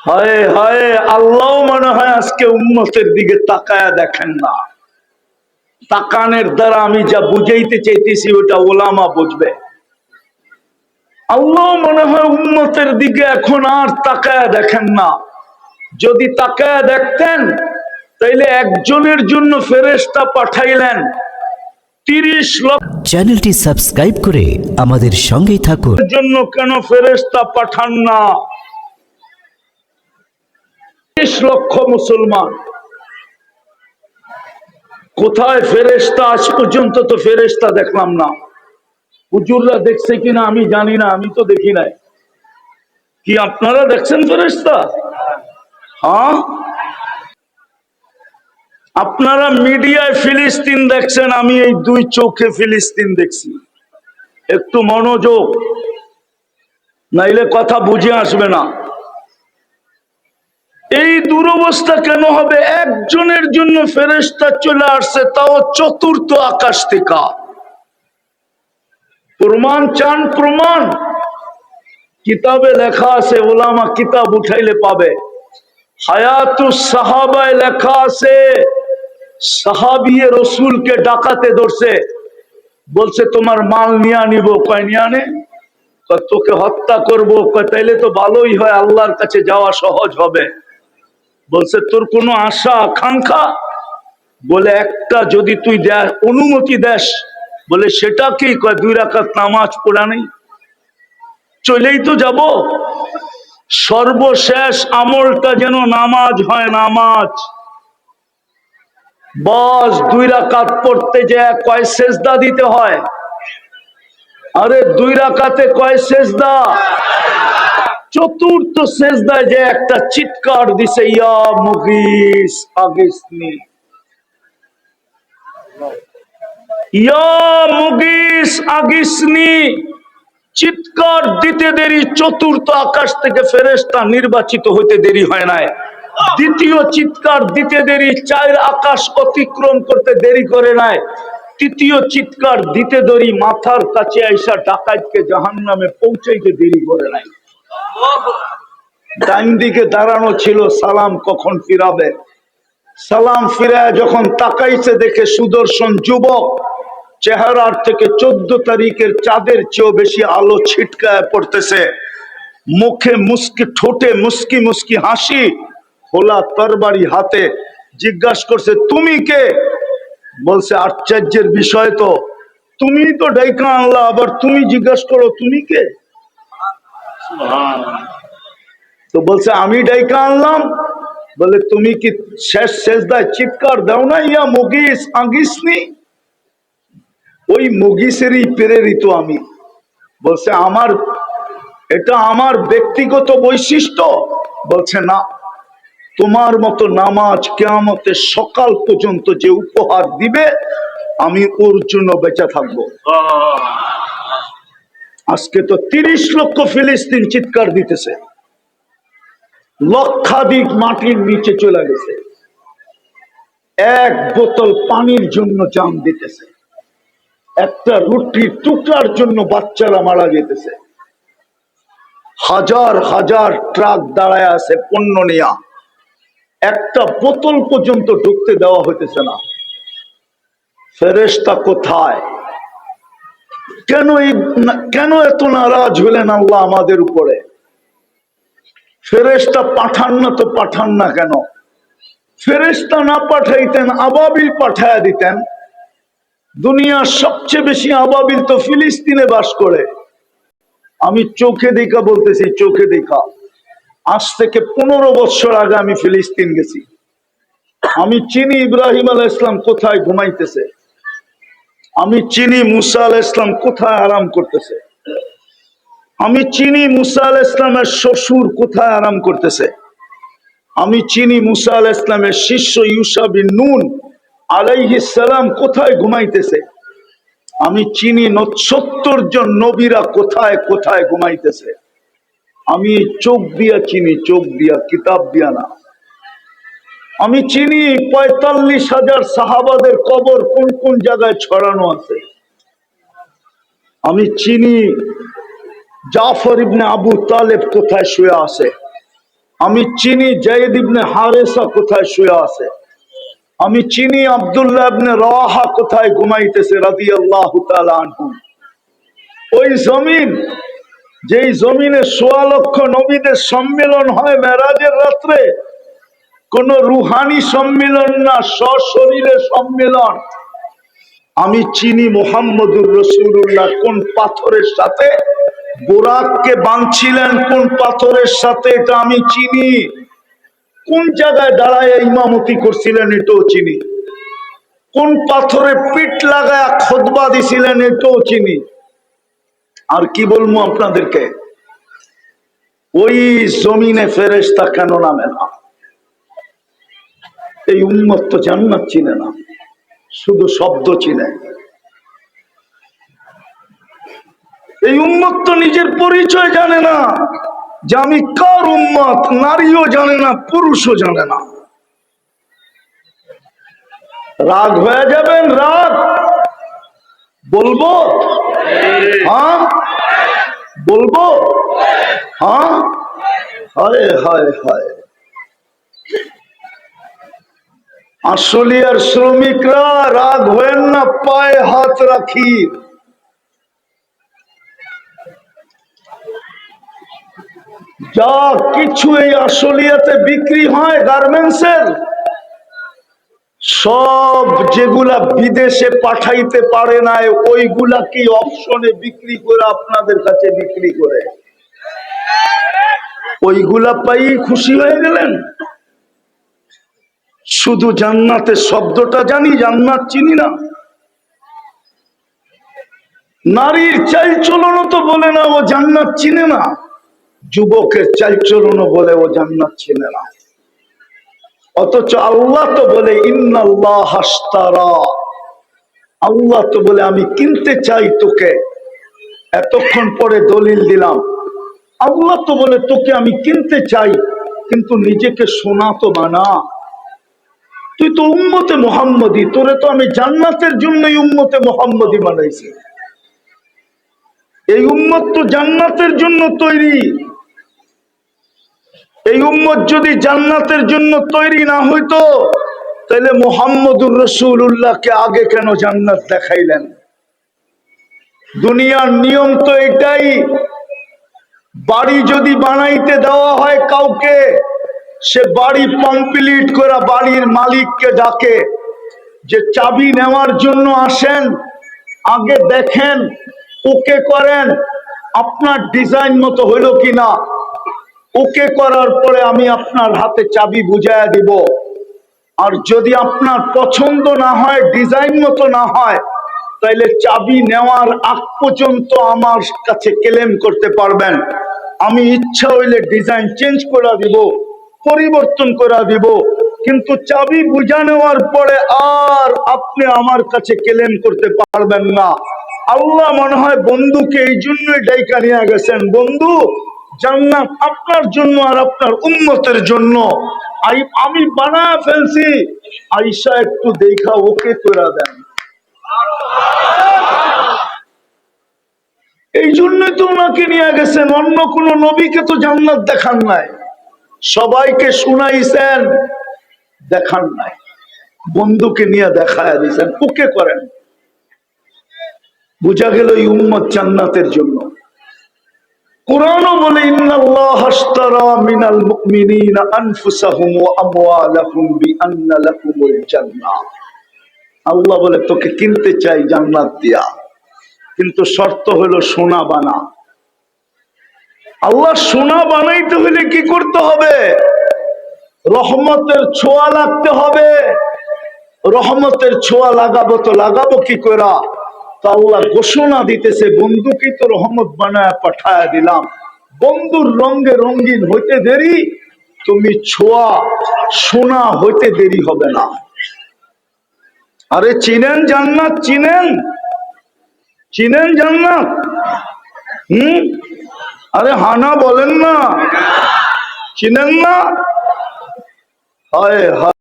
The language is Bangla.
হায় হায়, আল্লাহ মনে হয় আজকে উম্মতের দিকে তাকায়া দেখেন না। তাকানের দ্বারা আমি যা বুঝাইতে চাইতেছি ওটা ওলামা বুঝবে। আল্লাহ মনে হয় উম্মতের দিকে এখন আর তাকায়া দেখেন না। যদি তাকায়া দেখতেন তাইলে একজনের জন্য ফেরেশতা পাঠাইলেন 30 লক্ষ চ্যানেলটি সাবস্ক্রাইব করে আমাদের সঙ্গেই থাকুন। জন্য কেন ফেরেশতা পাঠান না? 30 লক্ষ মুসলমান কোথায় ফেরেশতা? আজ পর্যন্ত তো ফেরেশতা দেখলাম না। হুজুররা দেখছে কিনা আমি জানি না, আমি তো দেখি নাই। কি আপনারা দেখছেন ফেরেশতা? হ্যাঁ, আপনারা মিডিয়ায় ফিলিস্তিন দেখছেন, আমি এই দুই চোখে ফিলিস্তিন দেখছি। একটু মনোযোগ, নাইলে কথা বুঝে আসবে না। এই দুরবস্থা কেন হবে? একজনের জন্য ফেরেশতা চলে আসছে, তাও চতুর্থ আকাশ থেকে। প্রমাণ চান? প্রমাণ কিতাবে লেখা আছে, ওলামা কিতাব উঠাইলে পাবে। হায়াতুস সাহাবায় লেখা আছে, সাহাবিয়ে রসুলকে ডাকাতে ধরছে, বলছে তোমার মাল নিয়ে নিব। কয় নিয়ে আনে? তোকে হত্যা করবো। তাইলে তো ভালোই হয়, আল্লাহর কাছে যাওয়া সহজ হবে। বলছে তোর কোনো আশা আকাঙ্ক্ষা? বলে একটা, যদি তুই অনুমতি দেস। বলে সেটা কি? কয় 2 রাকাত নামাজ পড়া নেই, চলেই তো যাব। সর্বশেষ আমলটা যেন নামাজ হয়, নামাজ। বস 2 রাকাত পড়তে যায় কয় সেজদা দিতে হয়? আরে 2 রাকাতে কয় সেজদা? চতুর্থ সেজদায় যে একটা চিৎকার দিছে, ইয়া মুগিস আগিসনি, ইয়া মুগিস আগিসনি। চিৎকার দিতে দেরি, চতুর্থ আকাশ থেকে ফেরেশতা নির্বাচিত হইতে দেরি হয় নাই। দ্বিতীয় চিৎকার দিতে দেরি, 4 আকাশ অতিক্রম করতে দেরি করে নাই। তৃতীয় চিৎকার দিতে দেরি, মাথার কাছে আইসা ডাকাতকে জাহান্নামে পৌঁছাইতে দেরি করে নাই। ডাইন দিকে দাঁড়ানো ছিল, সালাম কখন ফিরাবে। সালাম ফিরায় যখন তাকাইছে, দেখে সুদর্শন যুবক, চেহারার থেকে 14 তারিখের চাঁদের চেয়েও বেশি আলো ছিটকায় পড়তেছে। মুখে মুস্কি, ঠোঁটে মুস্কি মুস্কি হাসি, খোলা তরবারি হাতে। জিজ্ঞাসা করছে তুমি কে? বলছে আশ্চর্যের বিষয় তো, তুমি তো ডাইকা আনলা, আবার তুমি জিজ্ঞাসা করো তুমি কে? তো বলছে আমি ডাইকা আনলাম। বলে তুমি কি শেষ সেজদায় চিৎকার দাও না, ইয়া মুগিস আগিসনি? ওই মুগিসেরই প্রেরিত আমি। বলছে আমার এটা আমার ব্যক্তিগত বৈশিষ্ট্য? বলছে না, তোমার মতো নামাজ কিয়ামতের সকাল পর্যন্ত যে উপহার দিবে, আমি ওর জন্য বেঁচে থাকবো। আজকে তো 30 লক্ষ ফিলিস্তিন চিৎকার দিতেছে, লক্ষাধিক মাটির নিচে চলে গেছে, এক বোতল পানির জন্য জান দিতেছে, একটা রুটির টুকরার জন্য বাচ্চারা মারা যেতেছে, হাজার হাজার ট্রাক দাঁড়ায় আছে পণ্য নিয়া, একটা বোতল পর্যন্ত ঢুকতে দেওয়া হইতেছে না। ফেরেশতা কোথায়? কেন এত নারাজ হলেন আল্লাহ আমাদের উপরে? ফেরেশতা পাঠান না তো পাঠান না কেন? ফেরেশতা না পাঠাইতেন, আবাবিল পাঠায়া দিতেন। দুনিয়ার সবচেয়ে বেশি আবাবিল তো ফিলিস্তিনে বাস করে। আমি চোখে দেখা বলতেছি, চোখে দেখা। আজ থেকে 15 বছর আগে আমি ফিলিস্তিন গেছি। আমি চিনি ইব্রাহিম আলাইহিস সালাম কোথায় ঘুমাইতেছে, আমি চিনি মুসা আলাইহিস সালাম কোথায় আরাম করতেছে, আমি চিনি মুসা আলাইহিস সালামের শ্বশুর কোথায় আরাম করতেছে, আমি চিনি মুসা আলাইহিস সালামের শিষ্য ইউশা বিন নুন আলাইহিস সালাম কোথায় ঘুমাইতেছে, আমি চিনি 70 জন নবীরা কোথায় কোথায় ঘুমাইতেছে। আমি চোখ দিয়া চিনি, চোখ দিয়া, কিতাব দিয়া না। আমি চিনি 45,000 সাহাবাদের কবর কোন কোন জায়গায় ছড়ানো আছে। আমি চিনি জাফর ইবনে আবু তালেব কোথায় শুয়ে আছে। আমি চিনি যায়েদ ইবনে হারেসা কোথায় শুয়ে আছে, আমি চিনি আব্দুল্লাহ ইবনে রাওয়াহা কোথায় ঘুমাইতেছে রাদিয়াল্লাহু তাআলা আনহু। ওই জমিন, যেই জমিনে ১৬ লক্ষ নবীদের সম্মেলন হয় মেরাজের রাত্রে, কোন রুহানি সম্মেলন না, সশরীরে সম্মেলন। আমি চিনি মুহাম্মদুর রাসূলুল্লাহ কোন পাথরের সাথে বোরাককে বাঁধছিলেন, কোন পাথরের সাথে এটা আমি চিনি। কোন জায়গায় দাঁড়ায় ইমামতি করছিলেন এটাও চিনি। কোন পাথরে পিঠ লাগায় খুতবা দিছিলেন এটাও চিনি। আর কি বলবো আপনাদেরকে, ওই জমিনে ফেরেশতা কেন নামে না? এই উম্মত তো জান্নাত চিনে না, শুধু শব্দ চিনে। এই উম্মত তো নিজের পরিচয় জানে না, যে আমি কার উম্মত। নারীও জানে না, পুরুষও জানে না। রাগ হয়ে যাবেন, রাগ বলবো? হ্যাঁ বলবো? হ্যাঁ, হায় হায় হায়। আশুলিয়ার শ্রমিকরা রাগ হয়েন না, পায়ে হাত রাখি। যা কিছু এই আশুলিয়াতে বিক্রি হয় গার্মেন্টসের, সব যেগুলা বিদেশে পাঠাইতে পারে নাই ওইগুলা কি অপশনে বিক্রি করে আপনাদের কাছে বিক্রি করে, ওইগুলা পাই খুশি হয়ে গেলেন। শুধু জান্নাতের শব্দটা জানি, জান্নাত চিনি না। নারীর চালচলনও তো বলে না ও জান্নাত চিনে না, যুবকের চালচলনও বলে ও জান্নাত চিনে না। অথচ আল্লাহ তো বলে ইন্নাল্লাহ আশতারা, আল্লাহ তো বলে আমি কিনতে চাই তোকে। এতক্ষণ পরে দলিল দিলাম, আল্লাহ তো বলে তোকে আমি কিনতে চাই, কিন্তু নিজেকে সোনা তো বানা। তুই তো উম্মতে মুহাম্মদী, তোরে তো আমি জান্নাতের জন্যই উম্মতে মুহাম্মদী বানাইছি। এই উম্মত তো জান্নাতের জন্য তৈরি। এই উম্মত যদি জান্নাতের জন্য তৈরি না হইতো, তাহলে মুহাম্মদুর রাসূলুল্লাহকে আগে কেন জান্নাত দেখাইলেন? দুনিয়ার নিয়ম তো এটাই, বাড়ি যদি বানাইতে দেওয়া হয় কাউকে, সে বাড়ি কমপ্লিট করে বাড়ির মালিককে ডাকে যে চাবি নেওয়ার জন্য আসেন, আগে দেখেন, ওকে করেন আপনার ডিজাইন মতো হইল কিনা। ওকে করার পরে আমি আপনার হাতে চাবি বুঝাইয়া দিব। আর যদি আপনার পছন্দ না হয়, ডিজাইন মতো না হয়, তাইলে চাবি নেওয়ার আগ পর্যন্ত আমার কাছে ক্লেম করতে পারবেন। আমি ইচ্ছা হইলে ডিজাইন চেঞ্জ করে দিব, পরিবর্তন করে দিব, কিন্তু চাবি বুঝা নেওয়ার পরে আর আপনি আমার কাছে ক্লেম করতে পারবেন না। আল্লাহ মনে হয় বন্ধুকে এই জন্যই ডাইকা নিয়ে গেছেন, বন্ধু জান্নাত আপনার জন্য আর আপনার উম্মতের জন্য আমি বানায় ফেলছি, আইসা একটু দেখা ওকে করে দেন। এই জন্যই তো ওনাকে নিয়ে গেছেন, অন্য কোন নবীকে তো জান্নাত দেখান নাই, সবাইকে শুনাইছেন, দেখান নাই। বন্ধুকে নিয়ে দেখায় দিয়েছেন, ওকে করেন। বুঝা গেল এই উম্মত জান্নাতের জন্য। কুরআনও বলে ইন্নাল্লাহ আশতারা মিনাল মুমিনিনা আনফুসাহুম ওয়া আমওয়ালাহুম বিআন্না লাকুমুল জান্নাহ। আল্লাহ বলে তোকে কিনতে চাই জান্নাত দিয়া, কিন্তু শর্ত হলো সোনা বানা। আল্লাহ সোনা বানাইতে হলে কি করতে হবে? রহমতের ছোঁয়া লাগতে হবে। রহমতের ছোঁয়া লাগাবো তো লাগাবো কি করে? তো আল্লাহ ঘোষণা দিতেছে, বন্ধুকে তো রহমত বানায় পাঠায় দিলাম, বন্ধুর রঙে রঙিন হইতে দেরি, তুমি ছোঁয়া সোনা হইতে দেরি হবে না। আরে চিনেন জান্নাত? চিনেন? চিনেন জান্নাত? আরে হানা বলেন না, চিনেন না? হায় হায়।